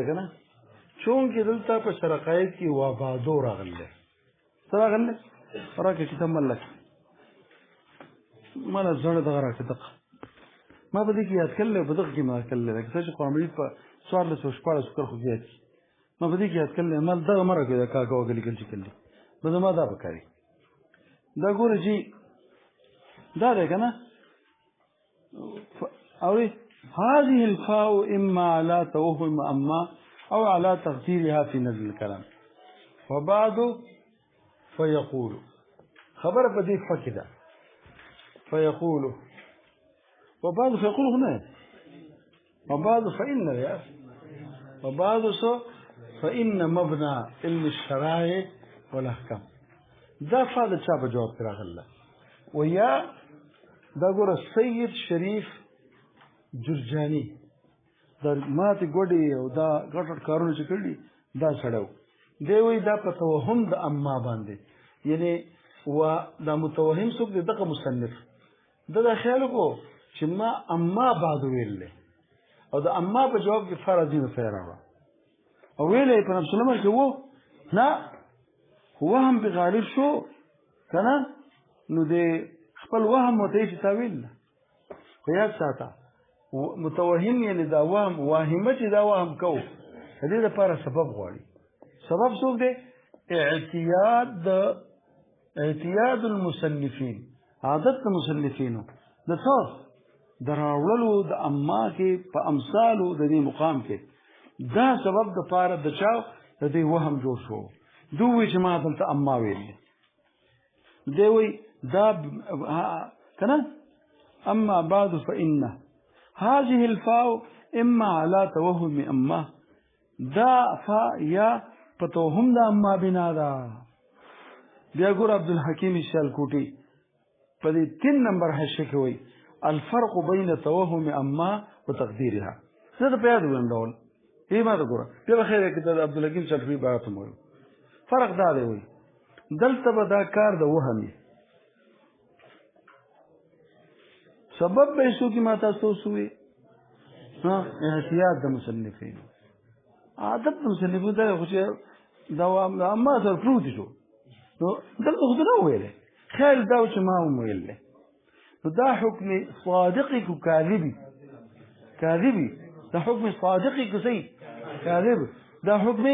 کنه چونکې دلته په شرقایت کې وبادو راغلی څه راغلی راکړه کتاب ملک مالا زړه دغه راکړه دغه ما په دې کې یاد کړلی په دغه کې ما کړلی لکه څه چې قرآن مجید په 1414 کرښو زیات شي ما په دې کې یاد کړلی ما دغه مه راکړئ د کاکا وګه لیکل چې کړلي نو زما دا پکاري دا ګوره چې دا دی که نه اورې هذه الفاء إما على توهم أما أو على تقديرها في نزل الكلام وبعد فيقول خبر بدي فكذا فيقول وبعد فيقول هنا وبعد فإن يا وبعد فإن مبنى علم الشرائع والأحكام دا فاده چا په جواب کړه الله ويا دا ګوره سید شریف جرجاني دا ماته ګوډي او دا ګټ کارونه چې کړي دا سړیو دی وی دا په توهم د اما باندې یعنی و دا متوهم څوک دی دغه مصنف دا خیال کو چې ما اما بعد ویل او دا اما په جواب کې فرضی نه فیراوه او ویلې په نفس الامر کې وو نه وهم به غالب شو کنه نو دې خپل وهم مته چې تاویل خو یاد ساته متوهم یعنی دا وهم واهمه چې دا وهم کو دې لپاره سبب غواړي سبب څوک دی اعتیاد المصنفین عادت المصنفینو د څو دراولو د اما کې په امثالو د دې مقام کې دا سبب د پاره د چاو د دې وهم جوړ شو دوی چې ما دلته اما ویل دی وی دا کنه اما بعد فإن هذه الفاء اما على توهم اما دا فاء یا پتوهم دا اما بنا دا بیا ګور عبدالحکیم الشالکوټی په دې 3 نمبر حاشیه کې وی الفرق بين توهم اما وتقديرها زه په یاد ولندول ای ما ګور په خیر کې د عبدالحکیم الشالکوټی بارته مو فرق دا دی وی دلته به دا کار د وهمي سبب به شو کی ما تاسو سوې ها احتیاط د مصنفین عادت د مصنفین دا خو چې دا ما سره پروت شو نو دلته خو نه ویلې خیر دا چې ما ویلې نو دا حکم صادقی کو کاذبی دا حکم صادقی کو صحیح کاذب دا حکم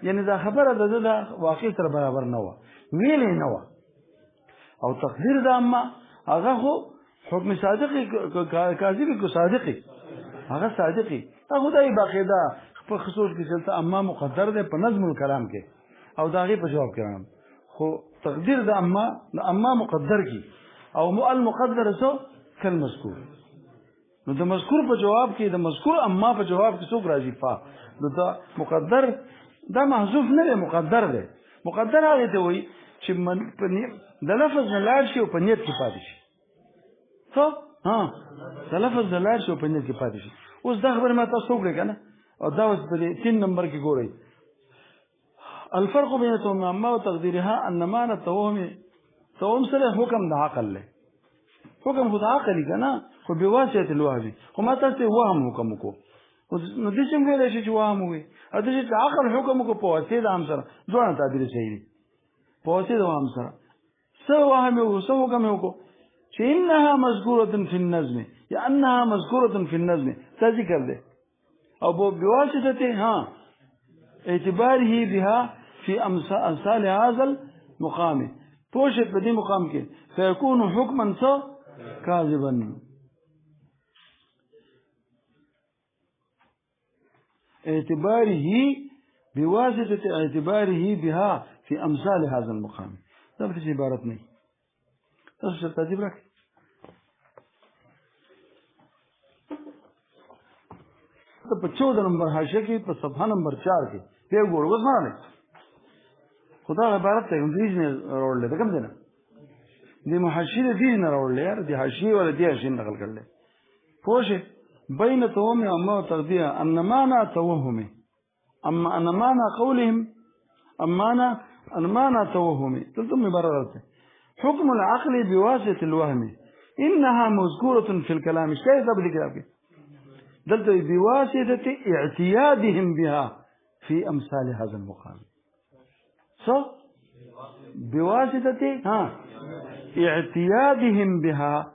یعنی دا خبره د واقع سره برابر نه و ویلې نه و او تقدیر دا اما هغه خو حکم صادقی کاذبی کو صادقی هغه صادقی هغه دای باقاعده په خصوص کې چلته اما مقدر ده په نظم الکلام کې او دا غي په جواب کې خو تقدیر د اما مقدر کی او المقدر سو کل مذکور نو د مذکور په جواب کې د مذکور اما په جواب کې څوک راځي فا نو دا مقدر دا محذوف نه دی مقدر دی مقدر هغه ته وایي چې د لفظ نه لاړ شي او په نیت کې پاتې شي څه ها د لفظ نه لاړ شي او په نیت کې پاتې شي اوس دا خبره ما تاسو وکړه کنه او دا اوس په 3 نمبر کې ګورئ الفرق بين توهم اما وتقديرها ان معنى توهم سره حکم د عقل له حکم خود عقلی کنه خو بواسطه الوهم خو ما تاسو وهم حکم کو نو دې څنګه ویل شي چې وهم وي ا دې چې عقل حکم کو په واسطه د هم سره دوه تعبیر صحیح دي په واسطه د هم سره سو وهم او سو حکم کو چې انها مذکوره فی النظم یا انها مذکوره فی النظم ذکر ده او بواسطه ها اعتباره بها في امثال هذا المقام پوشت په دې مقام کې فيكون حکما كاذبا اعتباره بواسطه اعتباره بها في امثال هذا المقام دا به عبارت نه تاسو څه تعجب راکړئ په 14 نمبر حاشیه کې په صفحه نمبر 4 کې په ګور وځمانه خدا عبارت ته انګلیسي نه راوړل ده کوم دی نه دې محاشیه دې نه راوړل یار دې حاشیه ولا دې حاشیه نقل کړل پوښه بین توهم اما تقدیر ان معنا توهم اما ان معنا قولهم ان معنا توهم تلتم مبررات حكم العقل بواسطه الوهم انها مذكوره في الكلام شيء ذا بالكلام دلته بواسطة اعتيادهم بها في أمثال هذا المقام. بواسطة اعتيادهم بها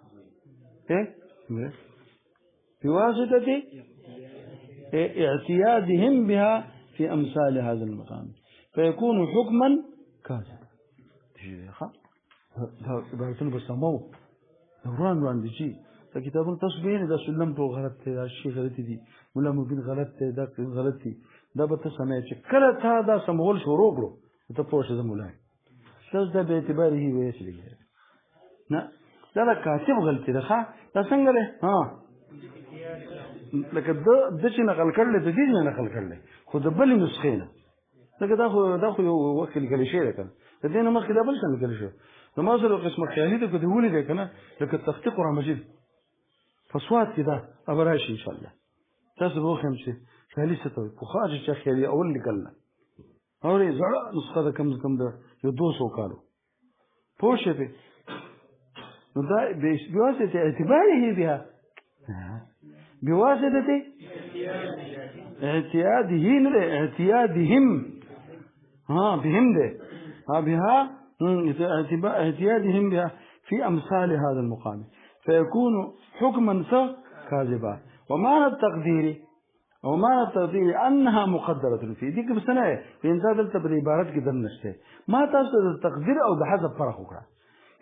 بواسطة اعتيادهم بها في أمثال هذا المقام فيكون حكما كاذبا. دا عبارتونه بسمو دوران باندې شي دا کتابونه تاسو به دا سلم په غلط دی دا شی غلط دي مولا مبین غلط دی دا غلط دي دا به ته سمې چې کله تا دا سمول شروع کړو ته پوښتنه د مولا تاسو دا به اعتبار هی وې شي نه دا کاتب غلطی ده ښا دا څنګه ده لکه د چې نقل کړل د دې نه نقل کړل خو د بل نسخې نه لکه دا خو یو وخت لیکل شي ده کنه د دې نه مخکې دا بل څه لیکل شي نو ما سره قسمه خیالي ده کده ولې ده کنه لکه تخطیق قرآن مجید فصوات کې دا ابراشي ان شاء الله تاسو به هم شي خیالي څه ته خو خاص چې خیالي اول لیکل اورې زړه نسخه ده کم کم ده یو 200 کالو پوښې به نو دا بواسطه اعتباره بها بواسطه اعتيادهم بهم ده بها اعتيادهم بها في أمثال هذا المقام فيكون حكما كاذبا ومعنى التقدير أنها مقدرة في ديك بسنة الإنسان دلتا بالعبارات كده نشته ما تاسد التقدير أو ده حذف فرق وكرا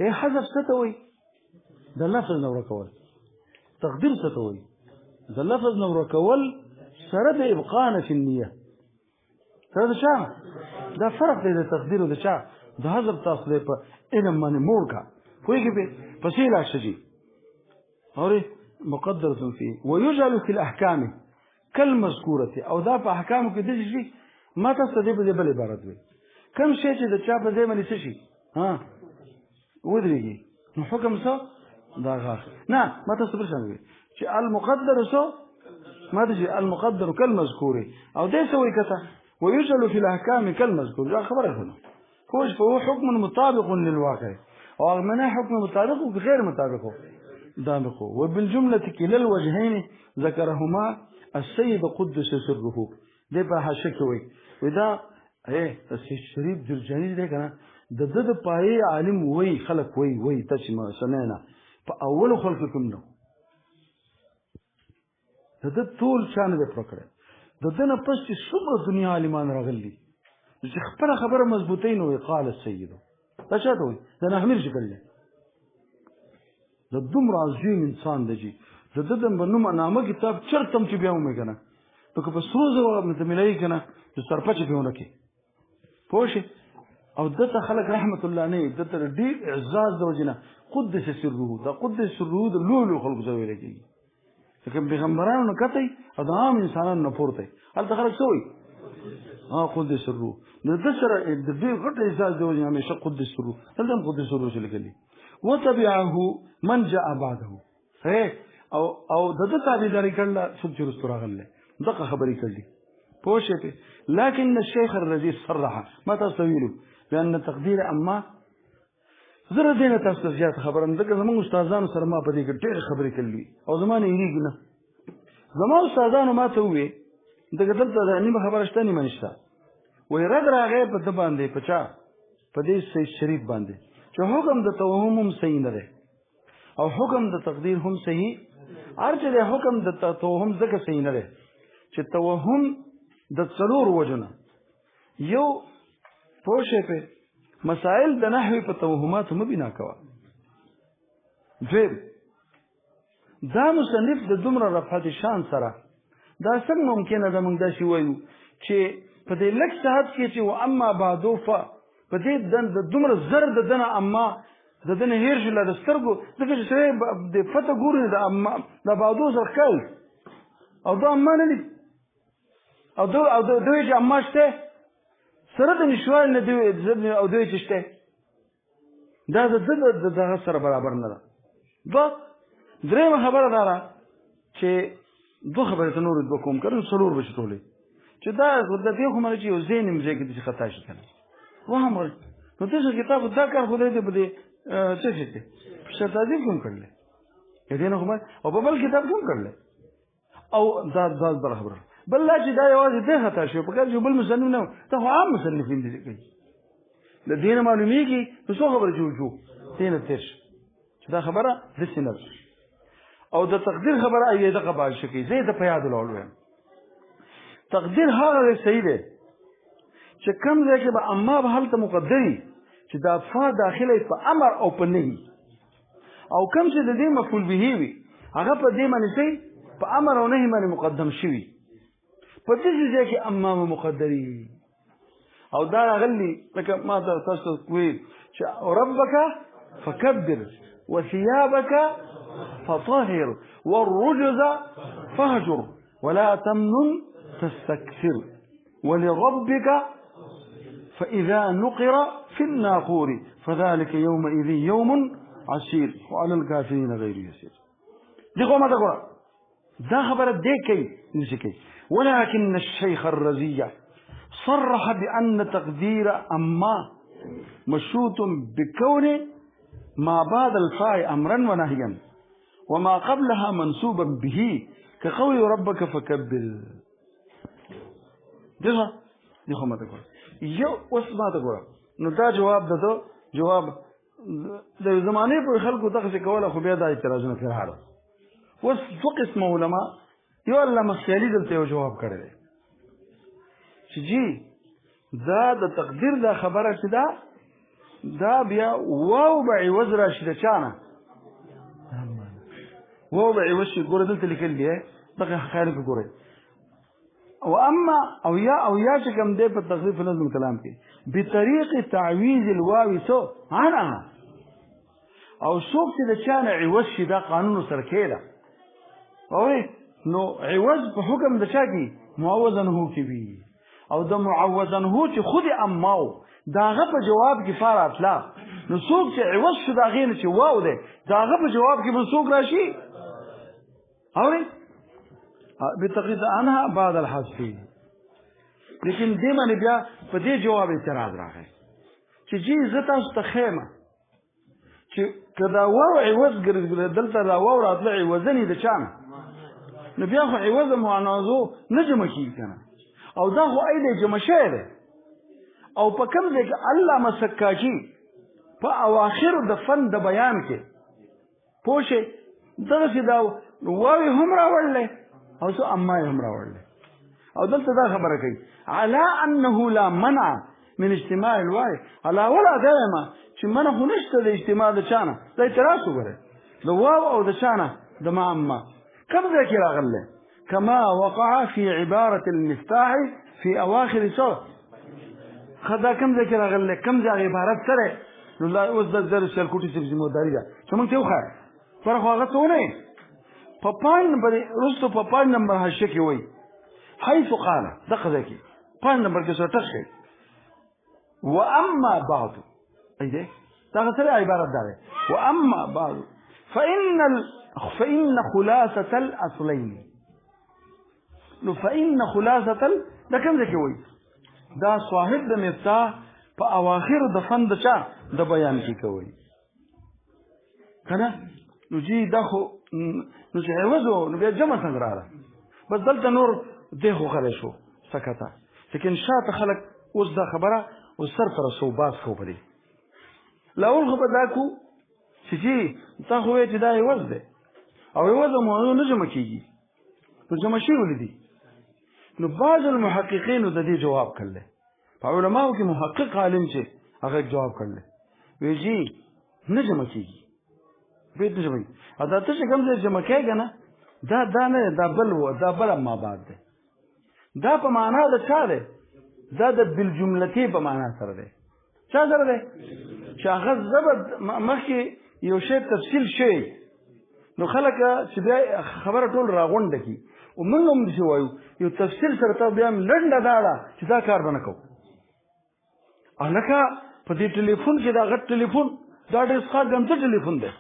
إيه حذف ستوي ده لفظ نورا كول تقدير ستوي ده لفظ نورا كول سرد إبقانا في النية سرد شاء ده فرق ده تقدير وده شاء ده حذف تاصله پا علم ماني موركا فويكي بي فسيلة شجي أوري مقدرة فيه ويجعل في الأحكام كالمذكورة أو ده په أحكامه کې دي شي ما تاسو دې په بل عبارت وي کوم شی چې د چا په ځای باندې شي ودرېږي نو حکم څه دا غاښ نه ما تاسو پر شان وي چې المقدر څه ما دې المقدر كالمذكور او دې څه وي کته ويجعل في الأحكام كالمذكور دا خبره ده فهو حكم مطابق للواقع او منع حكم مطابق وغير مطابق دامقه وبالجملة كلا الوجهين ذكرهما السيد قدس سره ده په شکوي ودا السيد شريف جرجاني ده کنه د پای عالم وای خلق وای تاسو ما سنینا په اول خلق کوم نو د ټول شان به پکړه د دنه پس چې څومره دنیا عالمان راغلي چې خبره مضبوطین وي قال السيد دا چاته وي دا نه امیر شکل له د دومره عظیم انسان دی د ددن بنوم نامه کتاب چرتم چې بیا ومه کنه نو که په سروزه وغه ملای کنه د سرپچ پیونه کې پوښ او دته خلق رحمت الله علیه دته ډیر اعزاز د وجنه قدس سره دا قدس سره د لولو خلق زوی لګي لکه پیغمبرانو نه کته او د عام انسانانو نه پورته هل خلق سوی قدس سره د سره د دې غټ اعزاز د وجنه همیشه قدس سره دلته قدس سره چې لګي وتبعه من جاء بعده او دته تابعداري کړل څوک چې رسول راغله دغه خبرې کړلې پوښې په لكن الشيخ الرزي صرح ما تستويلوا بان تقدير اما زره دینه تاسو زیات خبرم دغه زموږ استادانو سره ما په دې کې ډېر خبرې کړلې او زمانه یې نه زموږ استادانو ما ته وې دغه دلته نیمه خبره شته نیمه نشته وې رد راغې په د باندې پچا په دې سید شریف باندې چې حکم د توهم هم صحیح نه ده او حکم د تقدیر هم صحیح ارچه د حکم د توهم ځکه صحیح نه ده چې توهم د څلور وجنه یو پوښې په مسائل د نحوی په توهمات هم بنا کوا دا مصنف د دومره رفعت شان سره دا څنګه ممکنه ده موږ دا شی وایو چې په دې لک ساعت کې چې و اما بعدو په دې د دومره زر د دنه اما د دنه هیر شل د سترګو دغه چې د فتح ګوري د اما د بعدو سره کول او دا اما نه دي او دوی چې اما شته سره د نشوال نه دی او دوی چې شته دا د دغه سره برابر نه ده درېمه خبره ده چې دوه خبرې ته نور د کوم کړو څلور بشي ټولې چې دا د دې کومه چې یو زین مزه کې د خطا شي کنه وهم نو تاسو کتاب دا کار خو دې بده څه شي په شتادي کوم کړل دې نه کومه او په بل کتاب کوم کړل او دا بل خبره بل لا چې دا یوازې دې خطا شو په کار چې بل مصنف نه ته خو عام مصنفین دي کوي د دین معلومیږي نو څه خبره جوړ دین تیر چې دا خبره دسې نه او د تقدیر خبره ایې دغه باندې شي زه د پیاد لولو تقدیر هغه صحیح دی چې کوم ځای کې به اما به هلته مقدري چې دا فا داخله په امر او په نهي او کوم چې د دې مفعول به وي هغه په دې معنی په امر او نهي باندې مقدم شوی په دې ځای کې اما مقدري او دا غلي لکه ما تاسو کوی چې ربک فكبر وثيابك فطهر والرجز فهجر ولا تمنن تستكثر ولربك فإذا نقر في الناقور فذلك يومئذ يوم عسير وعلى الكافرين غير يسير دي قوما تقول دا خبر ديكي نسكي ولكن الشيخ الرزية صرح بأن تقدير أما مشروط بكون ما بعد الفاء أمرا ونهيا وما قبلها منسوبا به كقول ربك فكبر دغه ما تقول یو اوس ما تقول نو دا جواب دته جواب د زمانه په خلکو دغه کوله خو بیا د اعتراضونه فرحاله اوس څو قسم علما یو علامه خیالي دلته یو جواب کړی دی چې جی دا د تقدیر دا خبره چې دا بیا واو به عوض راشي د چانه واو به عوض شي ګوره دلته لیکل دی دغه خیال کې ګوره واما او یا چې کوم دی په تخفیف نظم کلام کې بطریق تعویض الواو سو عنها او څوک چې د چانه عوض شي دا قانون سره کېده او نو عوض په حکم د چا کې معوضن هو کې وي او د معوضن هو چې خود اماو داغه په جواب کې فار اطلاق نو څوک چې عوض شو دا غینه چې واو دی داغه په جواب کې به څوک راشي اوري بتقدير عنها بعد الحذف لیکن دې باندې بیا په دې جواب اعتراض راغی چې جی زتا استخیمه چې کدا واو عوض ګرځول دلته دا واو راتلې وزنی د چانه نو بیا خو عوض معنازو نجم کی کنه او دا خو اېدې جمع شوی دی او په کوم ځای کې علامه سکاچي په اواخر د فن د بیان کې پوښي دغه چې دا واوی هم راوړل او سو اما هم راوړل او دلته دا خبره کوي على انه لا منع من اجتماع الواو على ولا دائما چې منع خو نشته د اجتماع د چانه دا اعتراض وګوره د واو او د چانه د ما اما کوم ځای کې راغله كما وقع في عبارة المفتاح في أواخر سورة خدا كم ذكر راغله كم ځای عبارت سره نو لا اوس د درس شرکوټي سره ذمہداري ده چې موږ ته وخا پر خو هغه څونه په پاین نمبر رستو په پاین نمبر هشه کې وای حيث قال دغه ځکه پاین نمبر کې څه تخې واما بعض اې دې دا سره عبارت ده واما بعض فإن خلاصة الأصلين نو فإن خلاصة دا کوم ځکه وای دا صاحب د مفتاح په اواخر د فن د چا د بیان کې کوي کنه نو جی دا خو نو چې عوضو نو بیا جمع څنګه راغله بس دلته نور دغه خلک شو سکتا لیکن شاته خلک اوس دا خبره او سر پر صوبات خو پدې لاول خو دا کو چې جی تا خو چې دا عوض ده او عوض مو نه جمع کیږي نو جمع شي ولدي نو بعض المحققین د دې جواب کړل په علماء کې محقق عالم چې هغه جواب کړل وی جی نه جمع کیږي به دې جمع ادا ته څنګه کوم جمع کېږي نه دا نه دا بل و دا بل ما بعد ده دا په معنا د چا ده دا د بالجملتي په معنا سره ده چا سره ده چې هغه زبد مخکې یو شی تفصیل شي نو خلک چې بیا خبره ټول راغونډه کی او موږ هم چې وایو یو تفصیل سره ته بیا لنډه داړه چې دا کار به نه کوو الکه په دې ټلیفون کې دا غټ ټلیفون دا ډېر ښه ګڼته ټلیفون دی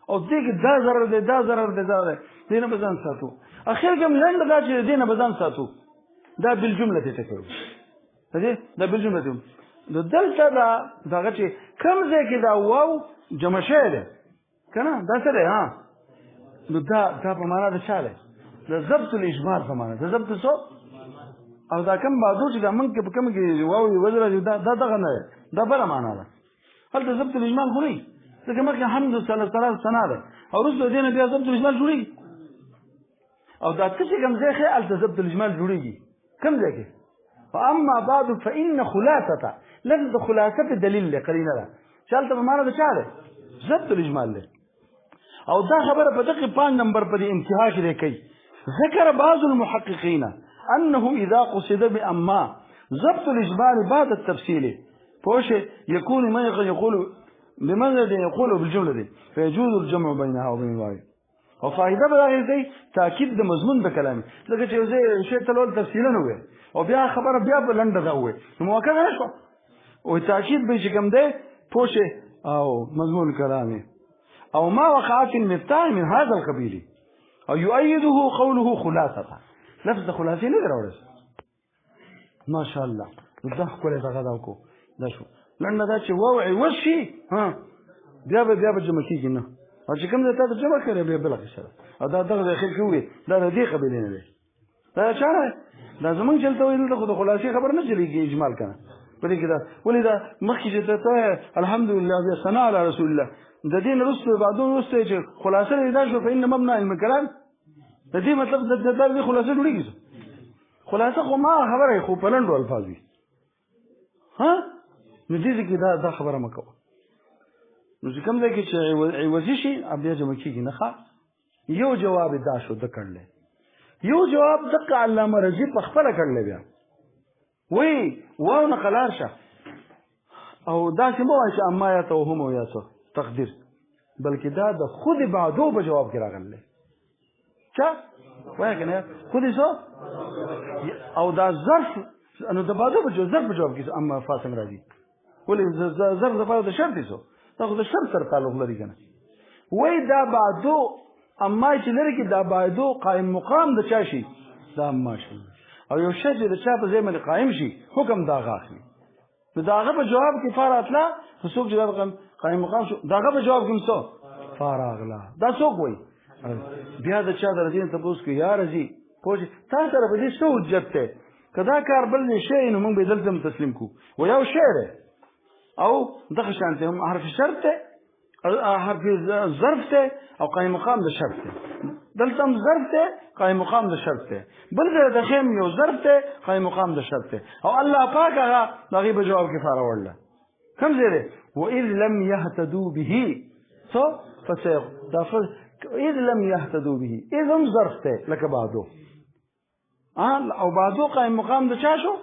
او دې کې دا ضرر دی دا ضرر دی دا دی دې نه به ځان ساتو اخر کې هم لنډه دا چې دې نه به ځان ساتو دا بالجمله ته کوي دا بالجمله ته نو دلته دغه چې کوم ځای کې دا واو جمع شوی دی که نه دا څه دی ها نو دا په معنا د چا دی د ضبط الاجمال په معنا د ضبط څو او دا کم بعدو چې دا موږ په کوم کې واوي وزره دا دغه نه دا بل معنا ده هلته ضبط الاجمال خو نه ځکه مخکې حمد صلات ثنا ده او وروسته دې نه بیا ضبط الاجمال جوړېږي او دا چې کوم ځای کې هلته ضبط الاجمال جوړېږي کوم ځای کې فاما بعد فان خلاصه لفظ خلاصه دلیل له قرینه ده چې هلته په معنا د چا ده ضبط الاجمال ده او دا خبره په دقیق 5 نمبر په انتها کې کوي ذكر بعض المحققين انه اذا قصد باما ضبط الاجمال بعد التفصيل فوش يكون ما يقول بماذا يقول بالجمله دي فيجوز الجمع بينها وبين الواو او فائده بلاغه دي تاكيد د مضمون د کلام لکه چې زه شی تلول تفصیلا وې او بیا خبره بیا بلنده دا وې نو موقع نه شو او تاكيد به چې کوم دی فوش او مضمون کلامي او ما وقع في المفتاح من هذا القبيل او يؤيده قوله خلاصه لفظ خلاصه نه دراوړل ما شاء الله دا کوله دا غدا کو دا شو لنه دا چې ووعي وشي ها بیا به جمع کیږي نه او چې کوم ځای ته جمع کړي بیا بل قصه او دا دغه داخل کوي دا د دې قبیله نه دی دا چاره دا زمونږ چلته ویل د خلاصي خبر نه چلیږي اجمال کنه پرې کې دا ولې دا مخکې چې ته الحمدلله بیا ثنا علی رسول الله د دې وروسته بعدو وروسته چې خلاصه لیدا شو فإن مبنى المكلام د دې مطلب د دې خلاصه جوړیږي خلاصه خو ما خبره خو په لنډو الفاظ وي ها نو دې کې دا خبره مکو نو چې کوم ځای کې چې عوضي شي بیا جمع کېږي نه ښه یو جواب دا شو د کړلی یو جواب دقه علامه رضي په خپله کړلی بیا وی واو نه قلار شه او داسې مه وایه چې اما یا توهم او یا څه تقدیر بلکې دا د خود بعدو په جواب کې راغلی چا وایه که نه خود څه او دا ظرف نو د بعدو په جواب کې اما فاسم راځي ولې ظرف دپاره د شرط څه دا خو د شرط سره تعلق لري که نه وایي دا بعدو اما چې لري کې دا بعدو قائم مقام د چا شي دا اما شي او یو شی چې د چا په ځای باندې قائم شي حکم دا هغه اخلي نو د هغه په جواب کې فار اتلا خو څوک چې دا قائم مقام شو د هغه په جواب کې څه فار اغلا دا څوک وایي بیا د چا د رضي تپوس کې یا رضي پوه تا سره په دې څه حجت دی که دا کار بل نه شي نو موږ به دلته تسلیم کو و یو شی دی او دغه شانتې هم حرف شرط دی حرف ظرف دی او قائم مقام د شرط دی دلته هم ظرف دی قائم مقام د شرط دی بل ځای د خیم یو ظرف دی قائم مقام د شرط دی او الله پاک هغه د هغې په جواب کې فاره وړله کوم ځای دی وإذ لم يهتدوا به إذ لم يهتدوا به إذ هم ظرف دی لکه بعدو او بعدو قائم مقام د چا شو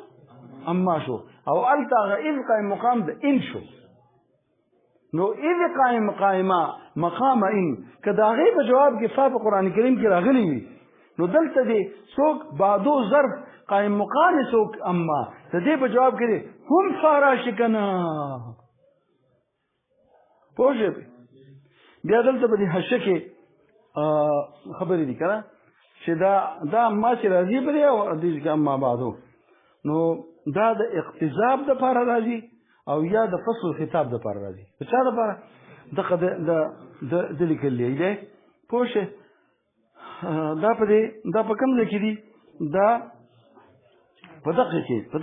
اما شو او الته هغه اذ قائم مقام د ان شو نو اذ قائمه مقام ان که د هغې په جواب کې فا په قرآن کریم کې راغلی وي نو دلته دی څوک بعدو ظرف قائم مقام څوک اما د دې په جواب کې دی هم فا راشي که نه پوه شوې بیا دلته په دې حشه کې خبرې دي که نه چې دا اما چې راځي په دی او دې کې اما بعدو نو دا د اقتضاب دپاره راځي او یا د فصل خطاب دپاره راځي د چا دپاره د لیکلی دی پوه شوې دا په کوم ځای کې دي دا په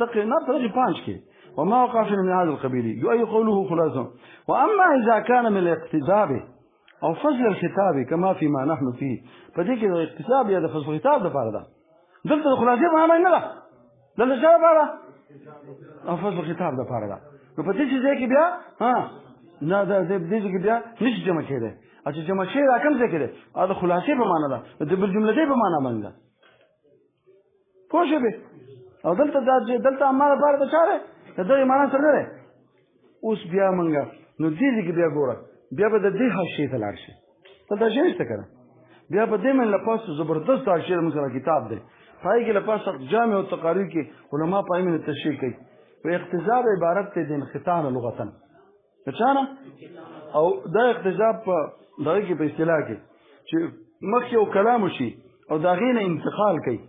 دقه نه په دقه 5 کې وما وقع في من هذا القبيل يؤي قوله خلاصه واما اذا كان من الاقتضاب او فصل الخطاب كما فيما نحن فيه فدې کې د اقتضاب یا د فصل الخطاب دپاره ده دلته د خلاصې په معنی نه ده دلته چا دپاره او فصل الخطاب دپاره ده نو په دې ځای کې بیا نه د دې ځای کې بیا نشي جمع کېدی او چې جمع شوی دا کوم ځای کې دی او د خلاصې په معنی ده د بالجملتۍ په معنی باندې ده پوه شوې او دلته اما دپاره د چا دی د دغې معنی سره نه دی اوس بیا مونږ نو دې ځای کې بیا ګوره بیا به د دې حاشیې ته لاړ شي دلته شی نشته که نه بیا په دې باندې له پاسه زبردست حاشیې زموږ سره کتاب دی په هغې کې له پاسه جامع او تقاریر کې علما په هغې باندې تشریح کوي په اقتضاب عبارت دی د انقطاع نه لغتا د چا نه او دا اقتضاب په دغه کې په اصطلاح کې چې مخکې یو کلام وشي او د هغې نه انتقال کوي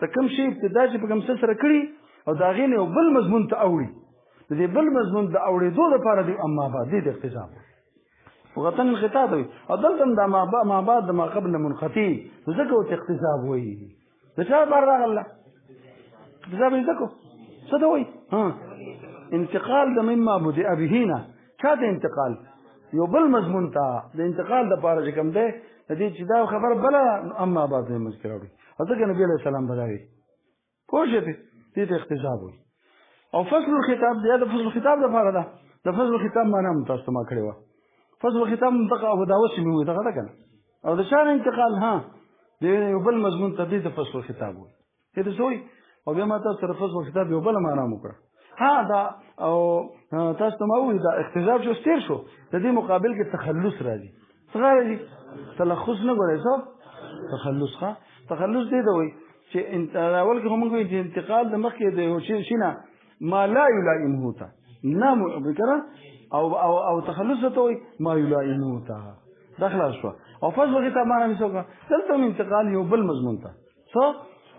ته کوم شی ابتدا چې په کوم څه سره کړي او د هغې نه یو بل مضمون ته اوړي د دې بل مضمون د اورېدو لپاره دی اما بعد د اقتضاب وغتن الخطاب وي او دلته دا ما بعد ما قبل منقطع ځکه او اقتصاب وي د چا بار راغله اقتصاب یې ځکه څه ته وي انتقال د مما بدأ به نه چاته انتقال یو بل مضمون ته د انتقال د پاره چې کوم دی د دې چې دا خبر بل اما بعد یې مذکر وي او ځکه نبی علیه السلام بداوي پوه شئ دې ته اقتصاب وي او فصل الخطاب دا د فصل الخطاب د پاره ده د فصل الخطاب معنا هم تاسو ما کړی و فصل الخطاب منطقه ابو داود چې موږ دغه کنه او د شان انتقال ها د یو بل مضمون ته د فصل الخطاب وي دې سوې او بیا ما تاسو سره فصل الخطاب یو بل معنا وکړه ها دا او تاسو ته ما وایي دا اختزاب شو ستیر شو د دې مقابل کې تخلص راځي څه راځي تلخص نه ګورئ څه تخلص ښه تخلص دې دا وایي چې اول کې موږ وایي چې انتقال د مخکې د یو شي نه ما لا يلائمه تا نام بکره او تخلص ته وایي ما يلائمه تا داخله شو او فصل الخطاب معنا مسوګه دلته انتقال یو بل مضمون ته څه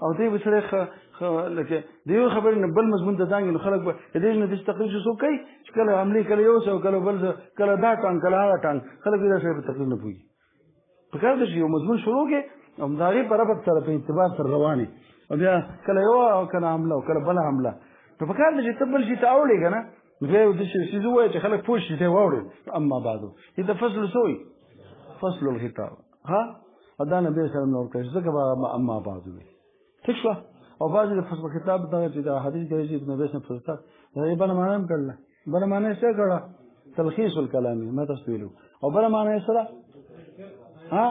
او دې بسره لکه دیو خبر نه بل مضمون ته ځانګړي خلک به دې نه د تقریر شو کوي چې کله عملي کله یو څو کله بل کله دا ټان کله هغه ټان خلک دې سره په تقریر نه پوي په کار دې یو مضمون شروع کې او داغي پر ربط سره په اتباع سره رواني او بیا کله یو او کله حمله او کله بل حمله په کار دې ته بل شي ته اوري کنه زه د شي زوی چې خلک پوه شي ته واوري اما بعد دې فصل سوی فصل الخطاب ها ادا نبی سره نور کړي ځکه اما بعد ٹھیک شو او بعضې د فصل خطاب دغه چې د حدیث کې راځي ابن ابي فصل خطاب دا یې بل معنا هم کړل بل معنا یې څه کړه تلخیص الكلام ما تاسو ویلو او بل معنا یې سره ها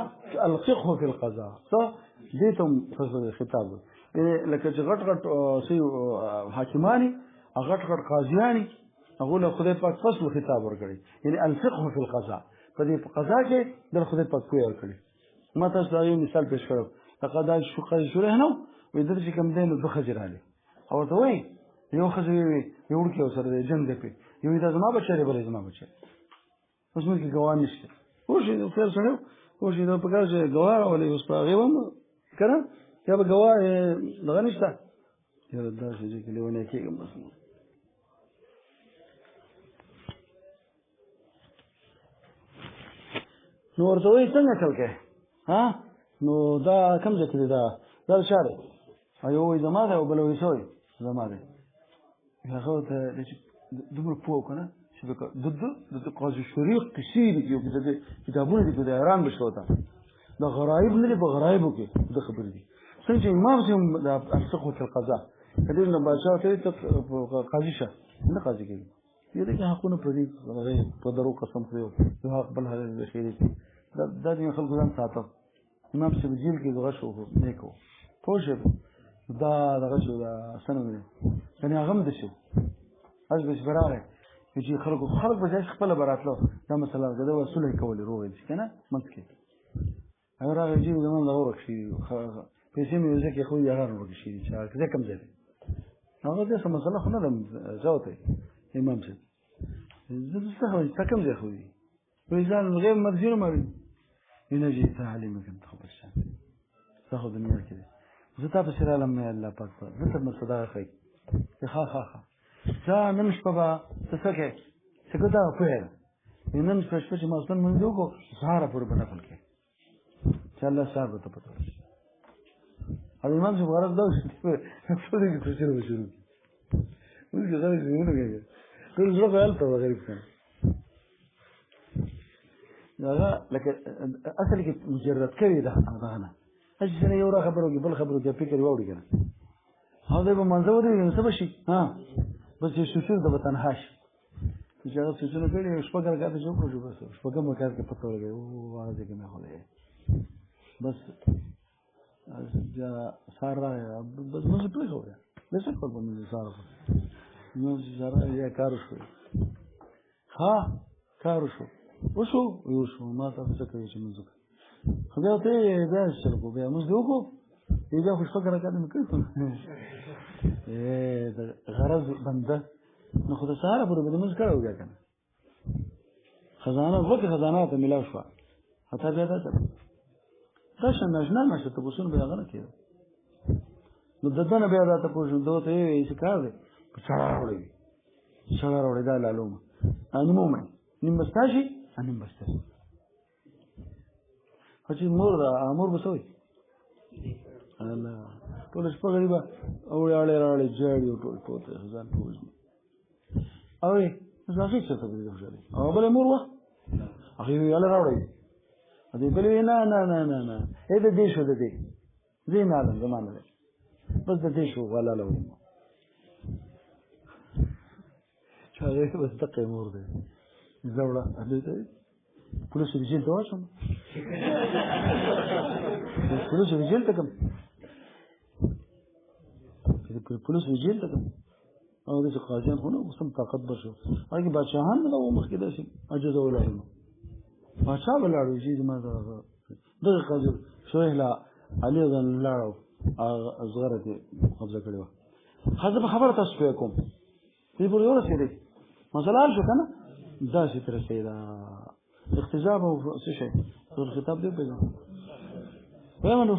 الفقه في القضاء صح دې ته فصل خطاب لکه چې غټ غټ سي حاکمانی غټ غټ قاضیانی هغه له خدای پاک فصل خطاب ورکړي یعنی الفقه في القضاء په دې قضا کې د خدای پاک کوی ورکړي ما تاسو دا یو مثال پیش کړم فقدا شو قضا شوره نو وې د دې کوم دین د خجراله او ته وای یو خجوي یو ورکه سره د جن دی په یو د زما بچره بل زما بچره اوس موږ کې ګوان نشته او شي نو خیر سره او شي نو په کار چې ګوار ولې اوس په غیوم کړه یا به ګوار دغه نشته یره دا چې کې لونه کېږم بس نو ورته وای څنګه چلکه ها نو دا کوم ځای کې دا شاره ایو وای زما ده او بل وای شوی زما ده هغه ته دومره پوه کنه چې د قاضي شریف کثیر یو د کتابونو دي د ایران بشو ته د غرایب نه په غرایبو کې د خبر دي څنګه چې امام سیم د الفقه في القضاء کله نو بادشاہ ته قاضي شه نه قاضي کوي یی دغه حقونه پرې په درو قسم خوري یو حق بل هغه خیری دا د خلکو ځان ساتو امام سیم جیل کې دغه شو نه کو پوه دا دغه شو دا سنوي یعنی هغه هم د شو از به براره چې خلک به ځای خپل براتلو دا مثلا دا وسوله کوي روغ دي کنه منځکي هغه راځي زمون له ورک شي پیسې مې ځکه خو یې هغه ورک شي چې هغه کم ځای هغه دې سم مسله خو نه ده زوته امام سي زه څه خبرې تکم ځای خو دي وېځان غیر مرجو مې نه جي تعلیم کوم خبر شه څه دنیا کې زه تاسو سره علم الله پاک زه ته مصدا خي ها ځا نن شپه به څه کې څه دا په نن شپه چې ما ستن منځو کو سهار پر بنا خپل کې چې الله صاحب ته پته او امام چې غرض دا چې څه دې څه شروع موږ غواړو چې موږ کې ټول زړه خیال ته غریب څنګه دا لکه اصل کې مجرد کوي دا نه اجازه یو را خبرو کې بل خبرو کې فکر وړي کنه هغه به منځو دی څه بشي ها بس یې شوشر د وطن هاش چې هغه سوچونه کړي شپږ راګه ته جوړ کړو بس شپږ مکار کې پته ولګي او هغه کې نه هولې بس جا سارا بس موږ په لګو یا بس په کوم سارا نو سارا یې کار شو ها کار شو وشو ما تاسو څه کوي چې موږ خو بیا ته دا څه کو بیا موږ وګورو یې خو شپږ راګه نه کړو دا غرض بنده نو خو د سهار پر باندې موږ کړو بیا کنه خزانه وګه خزانه ته ملاو شو حتی بیا دا شان نشنه مشه ته بوسون بیا غره کېده نو ددنه بیا دا ته پوښتنه دوته یې څه کار دی په سهار وړي دا لالوم انمو مې نیم مستاشي انم بسته چې مور دا امور بسوي الله ټول شپه غریبه او اړه جاړي ټول ته ځان ټول او زاخي څه ته دې خوشاله او بل مور وا اخی یاله راوړی دې بل نه دې شو دې نه ده زمانه ده بس دې شو ولا له وینم چا بس دقه مور ده زوړه دې ته پولیس ویجل ته واشم پولیس ویجل ته کوم پولیس ویجل ته کوم او د قاضیان خو نو سم طاقت بشو هغه بادشاہان نو مخکې داسې عجز ولاړو بادشاہ ولاړو چې ما دغه قاضي شويه لا علي ځان لاړو ازغره دې قبضه کړو حاضر خبره تاسو کوم دې په یو څه دې مثلا شو کنه دا چې تر سیدا اختزاب او څه شي خطاب دې په ځای وایو نو